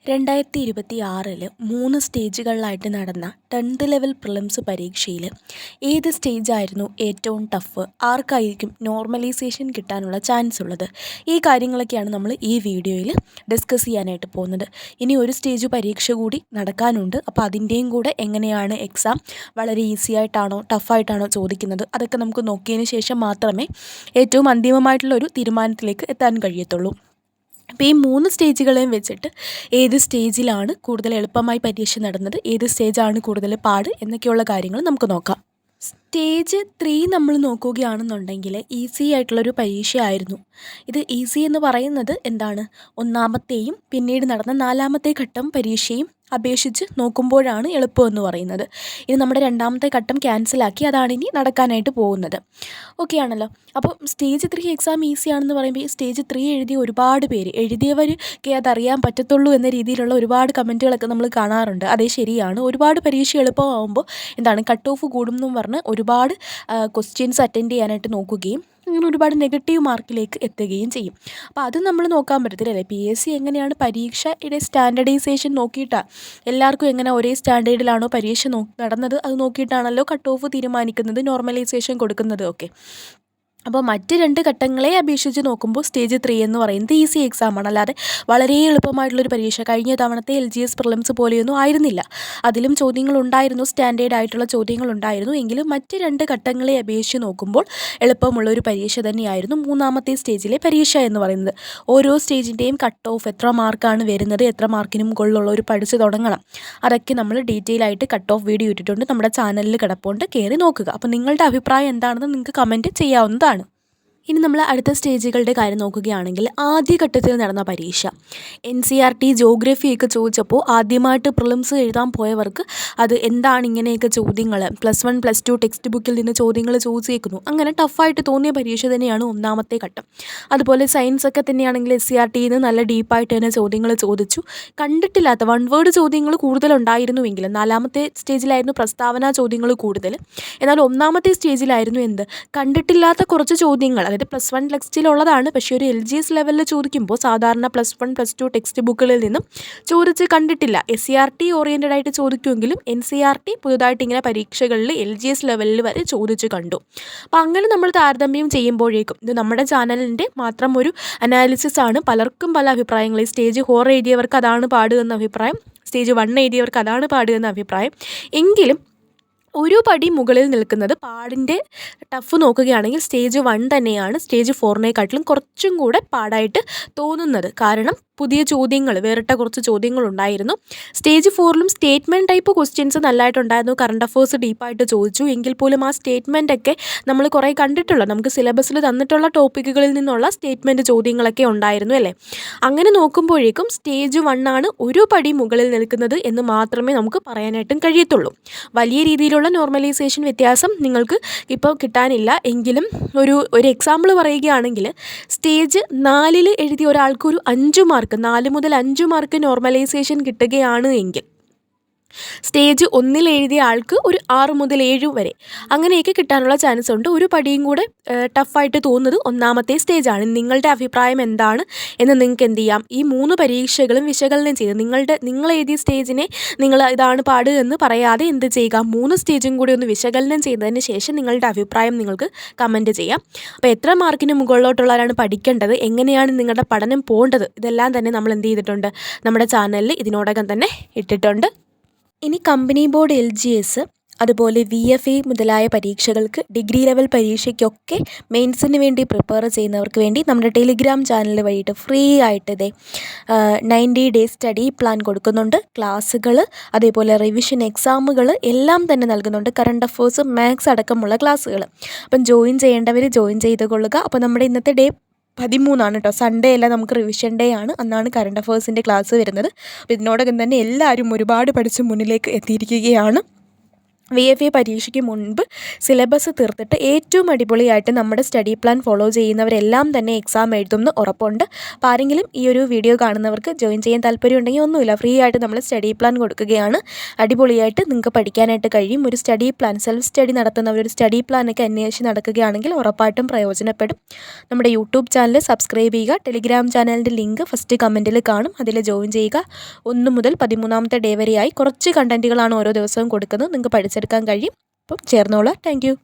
2026 3 സ്റ്റേജുകളിലായിട്ട് നടന്ന 10th level prelims പരീക്ഷയിൽ ഏത് സ്റ്റേജായിരുന്നു ഏറ്റവും ടഫ്, ആർക്കായിരിക്കും നോർമലൈസേഷൻ കിട്ടാനുള്ള ചാൻസ് ഉള്ളത്, ഈ കാര്യങ്ങളൊക്കെയാണ് നമ്മൾ ഈ വീഡിയോയിൽ ഡിസ്കസ് ചെയ്യാനായിട്ട് പോകുന്നത്. ഇനി ഒരു സ്റ്റേജ് പരീക്ഷ കൂടി നടക്കാനുണ്ട്. അപ്പോൾ അതിൻ്റെയും കൂടെ എങ്ങനെയാണ് എക്സാം വളരെ ഈസി ആയിട്ടാണോ ടഫായിട്ടാണോ ചോദിക്കുന്നത്, അതൊക്കെ നമുക്ക് നോക്കിയതിന് ശേഷം മാത്രമേ ഏറ്റവും അന്തിമമായിട്ടുള്ളൊരു തീരുമാനത്തിലേക്ക് എത്താൻ കഴിയത്തുള്ളൂ. അപ്പോൾ ഈ 3 സ്റ്റേജുകളെയും വെച്ചിട്ട് ഏത് സ്റ്റേജിലാണ് കൂടുതൽ എളുപ്പമായി പരീക്ഷ നടന്നത്, ഏത് സ്റ്റേജാണ് കൂടുതൽ പാട് എന്നൊക്കെയുള്ള കാര്യങ്ങൾ നമുക്ക് നോക്കാം. സ്റ്റേജ് 3 നമ്മൾ നോക്കുകയാണെന്നുണ്ടെങ്കിൽ ഈസി ആയിട്ടുള്ളൊരു പരീക്ഷയായിരുന്നു. ഇത് ഈസി എന്ന് പറയുന്നത് എന്താണ്, ഒന്നാമത്തെയും പിന്നീട് നടന്ന 4ാമത്തെ ഘട്ടം പരീക്ഷയും അപേക്ഷിച്ച് നോക്കുമ്പോഴാണ് എളുപ്പമെന്ന് പറയുന്നത്. ഇനി നമ്മുടെ 2ാമത്തെ ഘട്ടം ക്യാൻസലാക്കി, അതാണ് ഇനി നടക്കാനായിട്ട് പോകുന്നത്. ഓക്കെ ആണല്ലോ. അപ്പോൾ സ്റ്റേജ് 3 എക്സാം ഈസിയാണെന്ന് പറയുമ്പോൾ ഈ സ്റ്റേജ് 3 എഴുതിയ ഒരുപാട് പേര്, എഴുതിയവർക്ക് അതറിയാൻ പറ്റത്തുള്ളൂ എന്ന രീതിയിലുള്ള ഒരുപാട് കമൻറ്റുകളൊക്കെ നമ്മൾ കാണാറുണ്ട്. അതേ ശരിയാണ്. ഒരുപാട് പരീക്ഷ എളുപ്പമാകുമ്പോൾ എന്താണ് കട്ട് ഓഫ് കൂടും എന്നും പറഞ്ഞ് ഒരുപാട് ക്വസ്റ്റ്യൻസ് അറ്റൻഡ് ചെയ്യാനായിട്ട് നോക്കുകയും അങ്ങനെ ഒരുപാട് നെഗറ്റീവ് മാർക്കിലേക്ക് എത്തുകയും ചെയ്യും. അപ്പോൾ അത് നമ്മൾ നോക്കാൻ പറ്റത്തില്ല അല്ലേ. PSC എങ്ങനെയാണ് പരീക്ഷയുടെ സ്റ്റാൻഡർഡൈസേഷൻ നോക്കിയിട്ടാണ്, എല്ലാവർക്കും എങ്ങനെ ഒരേ സ്റ്റാൻഡേർഡിലാണോ പരീക്ഷ നടന്നത് അത് നോക്കിയിട്ടാണല്ലോ കട്ട് ഓഫ് തീരുമാനിക്കുന്നത്, നോർമലൈസേഷൻ കൊടുക്കുന്നത് ഒക്കെ. അപ്പോൾ മറ്റ് 2 ഘട്ടങ്ങളെ അപേക്ഷിച്ച് നോക്കുമ്പോൾ സ്റ്റേജ് 3 എന്ന് പറയുന്നത് ഈസി എക്സാമാണ്. അല്ലാതെ വളരെ എളുപ്പമായിട്ടുള്ളൊരു പരീക്ഷ കഴിഞ്ഞ തവണത്തെ LGS പ്രിലിംസ് പോലെയൊന്നും ആയിരുന്നില്ല. അതിലും ചോദ്യങ്ങളുണ്ടായിരുന്നു, സ്റ്റാൻഡേർഡ് ആയിട്ടുള്ള ചോദ്യങ്ങളുണ്ടായിരുന്നു. എങ്കിലും മറ്റ് 2 ഘട്ടങ്ങളെ അപേക്ഷിച്ച് നോക്കുമ്പോൾ എളുപ്പമുള്ളൊരു പരീക്ഷ തന്നെയായിരുന്നു 3ാമത്തെ സ്റ്റേജിലെ പരീക്ഷ എന്ന് പറയുന്നത്. ഓരോ സ്റ്റേജിൻ്റെയും കട്ട് ഓഫ് എത്ര മാർക്കാണ് വരുന്നത്, എത്ര മാർക്കിന് മുകളിലുള്ളവർ പഠിച്ചു തുടങ്ങണം, അതൊക്കെ നമ്മൾ ഡീറ്റെയിൽ ആയിട്ട് കട്ട് ഓഫ് വീഡിയോ ഇട്ടിട്ടുണ്ട്, നമ്മുടെ ചാനലിൽ കിടപ്പുണ്ട്, കയറി നോക്കുക. അപ്പോൾ നിങ്ങളുടെ അഭിപ്രായം എന്താണെന്ന് നിങ്ങൾക്ക് കമൻറ്റ് ചെയ്യാവുന്നതാണ്. ഇനി നമ്മൾ അടുത്ത സ്റ്റേജുകളുടെ കാര്യം നോക്കുകയാണെങ്കിൽ ആദ്യഘട്ടത്തിൽ നടന്ന പരീക്ഷ NCERT ജോഗ്രഫിയൊക്കെ ചോദിച്ചപ്പോൾ ആദ്യമായിട്ട് പ്രിലിംസ് എഴുതാൻ പോയവർക്ക് അത് എന്താണ് ഇങ്ങനെയൊക്കെ ചോദ്യങ്ങൾ, +1 +2 ടെക്സ്റ്റ് ബുക്കിൽ നിന്ന് ചോദ്യങ്ങൾ ചോദിച്ചേക്കുന്നു, അങ്ങനെ ടഫായിട്ട് തോന്നിയ പരീക്ഷ തന്നെയാണ് 1ാമത്തെ ഘട്ടം. അതുപോലെ സയൻസ് ഒക്കെ തന്നെയാണെങ്കിൽ SCERTയിൽ നിന്ന് നല്ല ഡീപ്പായിട്ട് തന്നെ ചോദ്യങ്ങൾ ചോദിച്ചു. കണ്ടിട്ടില്ലാത്ത 1 വേർഡ് ചോദ്യങ്ങൾ കൂടുതലുണ്ടായിരുന്നുവെങ്കിലും 4ാമത്തെ സ്റ്റേജിലായിരുന്നു പ്രസ്താവന ചോദ്യങ്ങൾ കൂടുതൽ. എന്നാൽ 1ാമത്തെ സ്റ്റേജിലായിരുന്നു എന്ത്, കണ്ടിട്ടില്ലാത്ത കുറച്ച് ചോദ്യങ്ങൾ, അതായത് +1 ടെക്സ്റ്റിലുള്ളതാണ്, പക്ഷേ ഒരു LGS ലെവലിൽ ചോദിക്കുമ്പോൾ സാധാരണ +1 +2 ടെക്സ്റ്റ് ബുക്കുകളിൽ നിന്നും ചോദിച്ച് കണ്ടിട്ടില്ല. SCERT ഓറിയൻറ്റഡ് ആയിട്ട് ചോദിക്കുമെങ്കിലും NCERT പുതുതായിട്ട് ഇങ്ങനെ പരീക്ഷകളിൽ LGS ലെവലിൽ വരെ ചോദിച്ച് കണ്ടു. അപ്പോൾ അങ്ങനെ നമ്മൾ താരതമ്യം ചെയ്യുമ്പോഴേക്കും ഇത് നമ്മുടെ ചാനലിൻ്റെ മാത്രം ഒരു അനാലിസിസ് ആണ്. പലർക്കും പല അഭിപ്രായങ്ങൾ, സ്റ്റേജ് 4 എഴുതിയവർക്ക് അതാണ് പാട് എന്ന അഭിപ്രായം, സ്റ്റേജ് 1 എഴുതിയവർക്ക് അതാണ് പാട് എന്ന അഭിപ്രായം. എങ്കിലും ഒരു പടി മുകളിൽ നിൽക്കുന്നത് പാടിൻ്റെ ടഫ് നോക്കുകയാണെങ്കിൽ സ്റ്റേജ് 1 തന്നെയാണ് സ്റ്റേജ് 4നേക്കാട്ടിലും കുറച്ചും കൂടെ പാടായിട്ട് തോന്നുന്നത്. കാരണം പുതിയ ചോദ്യങ്ങൾ, വേറിട്ട കുറച്ച് ചോദ്യങ്ങളുണ്ടായിരുന്നു. സ്റ്റേജ് 4ലും സ്റ്റേറ്റ്മെൻറ്റ് ടൈപ്പ് ക്വസ്റ്റ്യൻസ് നല്ലതായിട്ടുണ്ടായിരുന്നു. കറണ്ട് അഫേഴ്സ് ഡീപ്പായിട്ട് ചോദിച്ചു. എങ്കിൽ പോലും ആ സ്റ്റേറ്റ്മെൻറ്റൊക്കെ നമ്മൾ കുറേ കണ്ടിട്ടുള്ള, നമുക്ക് സിലബസിൽ തന്നിട്ടുള്ള ടോപ്പിക്കുകളിൽ നിന്നുള്ള സ്റ്റേറ്റ്മെൻറ്റ് ചോദ്യങ്ങളൊക്കെ ഉണ്ടായിരുന്നു അല്ലേ. അങ്ങനെ നോക്കുമ്പോഴേക്കും സ്റ്റേജ് 1 ആണ് ഒരു പടി മുകളിൽ നിൽക്കുന്നത് എന്ന് മാത്രമേ നമുക്ക് പറയാനായിട്ടും കഴിയത്തുള്ളൂ. വലിയ രീതിയിലുള്ള നോർമലൈസേഷൻ വ്യത്യാസം നിങ്ങൾക്ക് ഇപ്പോൾ കിട്ടാനില്ല. എങ്കിലും ഒരു എക്സാമ്പിൾ പറയുകയാണെങ്കിൽ സ്റ്റേജ് 4 എഴുതിയ ഒരാൾക്ക് ഒരു 5 മാർക്ക്, 4 മുതൽ 5 മാർക്ക് നോർമലൈസേഷൻ കിട്ടുകയാണ് എങ്കിൽ സ്റ്റേജ് 1 എഴുതിയ ആൾക്ക് ഒരു 6 മുതൽ 7 വരെ അങ്ങനെയൊക്കെ കിട്ടാനുള്ള ചാൻസ് ഉണ്ട്. ഒരു പടിയും കൂടെ ടഫായിട്ട് തോന്നുന്നത് 1ാമത്തെ സ്റ്റേജാണ്. നിങ്ങളുടെ അഭിപ്രായം എന്താണ് എന്ന് നിങ്ങൾക്ക് എന്ത് ചെയ്യാം, ഈ 3 പരീക്ഷകളും വിശകലനം ചെയ്ത് നിങ്ങൾ എഴുതിയ സ്റ്റേജിനെ നിങ്ങൾ ഇതാണ് പാട് എന്ന് പറയാതെ എന്ത് ചെയ്യുക, 3 സ്റ്റേജും കൂടി ഒന്ന് വിശകലനം ചെയ്തതിന് ശേഷം നിങ്ങളുടെ അഭിപ്രായം നിങ്ങൾക്ക് കമൻറ്റ് ചെയ്യാം. അപ്പോൾ എത്ര മാർക്കിന് മുകളിലോട്ടുള്ളവരാണ് പഠിക്കേണ്ടത്, എങ്ങനെയാണ് നിങ്ങളുടെ പഠനം പോകേണ്ടത്, ഇതെല്ലാം തന്നെ നമ്മൾ എന്ത് ചെയ്തിട്ടുണ്ട്, നമ്മുടെ ചാനലിൽ ഇതിനോടകം തന്നെ ഇട്ടിട്ടുണ്ട്. ഇനി കമ്പനി ബോർഡ്, LGS, അതുപോലെ VFA മുതലായ പരീക്ഷകൾക്ക്, ഡിഗ്രി ലെവൽ പരീക്ഷയ്ക്കൊക്കെ മെയിൻസിന് വേണ്ടി പ്രിപ്പയർ ചെയ്യുന്നവർക്ക് വേണ്ടി നമ്മുടെ ടെലിഗ്രാം ചാനൽ വഴിയിട്ട് ഫ്രീ ആയിട്ട് 90 ഡേയ്സ് സ്റ്റഡി പ്ലാൻ കൊടുക്കുന്നുണ്ട്. ക്ലാസ്സുകൾ, അതേപോലെ റിവിഷൻ എക്സാമുകൾ എല്ലാം തന്നെ നൽകുന്നുണ്ട്. കറണ്ട് അഫേഴ്സ്, മാത്സ് അടക്കമുള്ള ക്ലാസ്സുകൾ. അപ്പം ജോയിൻ ചെയ്യേണ്ടവർ ജോയിൻ ചെയ്ത് കൊള്ളുക. അപ്പോൾ നമ്മുടെ ഇന്നത്തെ ഡേ 13 കേട്ടോ, സൺഡേ അല്ല, നമുക്ക് റിവിഷൻ ഡേ ആണ്, അന്നാണ് കറണ്ട് അഫേഴ്സിൻ്റെ ക്ലാസ് വരുന്നത്. അപ്പോൾ ഇതിനോടകം തന്നെ എല്ലാവരും ഒരുപാട് പഠിച്ച് മുന്നിലേക്ക് എത്തിയിരിക്കുകയാണ്. VFA പരീക്ഷയ്ക്ക് മുൻപ് സിലബസ് തീർത്തിട്ട് ഏറ്റവും അടിപൊളിയായിട്ട് നമ്മുടെ സ്റ്റഡി പ്ലാൻ ഫോളോ ചെയ്യുന്നവരെല്ലാം തന്നെ എക്സാം എഴുതുമെന്ന് ഉറപ്പുണ്ട്. അപ്പോൾ ആരെങ്കിലും ഈ ഒരു വീഡിയോ കാണുന്നവർക്ക് ജോയിൻ ചെയ്യാൻ താല്പര്യമുണ്ടെങ്കിൽ ഒന്നുമില്ല, ഫ്രീ ആയിട്ട് നമ്മൾ സ്റ്റഡി പ്ലാൻ കൊടുക്കുകയാണ്. അടിപൊളിയായിട്ട് നിങ്ങൾക്ക് പഠിക്കാനായിട്ട് കഴിയും. ഒരു സ്റ്റഡി പ്ലാൻ, സെൽഫ് സ്റ്റഡി നടത്തുന്നവർ ഒരു സ്റ്റഡി പ്ലാനൊക്കെ അന്വേഷിച്ച് നടക്കുകയാണെങ്കിൽ ഉറപ്പായിട്ടും പ്രയോജനപ്പെടും. നമ്മുടെ യൂട്യൂബ് ചാനൽ സബ്സ്ക്രൈബ് ചെയ്യുക. ടെലിഗ്രാം ചാനലിൻ്റെ ലിങ്ക് ഫസ്റ്റ് കമൻറ്റിൽ കാണും, അതിൽ ജോയിൻ ചെയ്യുക. 1 മുതൽ 13ാമത്തെ ഡേ വരെയായി കുറച്ച് കണ്ടൻറ്റുകളാണ് ഓരോ ദിവസവും കൊടുക്കുന്നത്. നിങ്ങൾക്ക് പഠിച്ചെടുക്കാൻ കഴിയും. അപ്പം ചേർന്നോളൂ. Thank you.